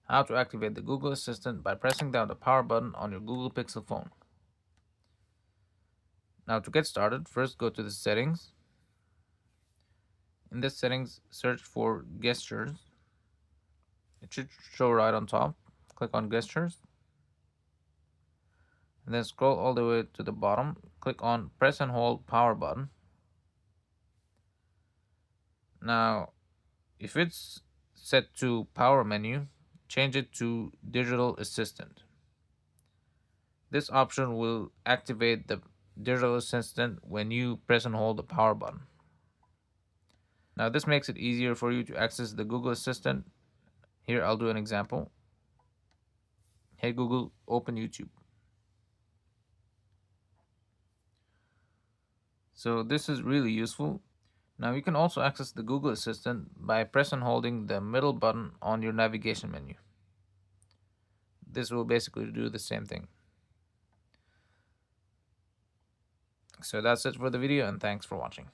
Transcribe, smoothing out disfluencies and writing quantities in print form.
How to activate the Google Assistant by pressing down the power button on your Google Pixel phone. Now to get started, first go to the settings. In the settings, search for gestures. It should show right on top. Click on gestures and then scroll all the way to the bottom. Click on press and hold power button. Now, if it's set to power menu, change it to digital assistant. This option will activate the digital assistant when you press and hold the power button. Now this makes it easier for you to access the Google Assistant. Here I'll do an example. Hey Google, open YouTube. So this is really useful. Now you can also access the Google Assistant by press and holding the middle button on your navigation menu. This will basically do the same thing. So that's it for the video, and thanks for watching.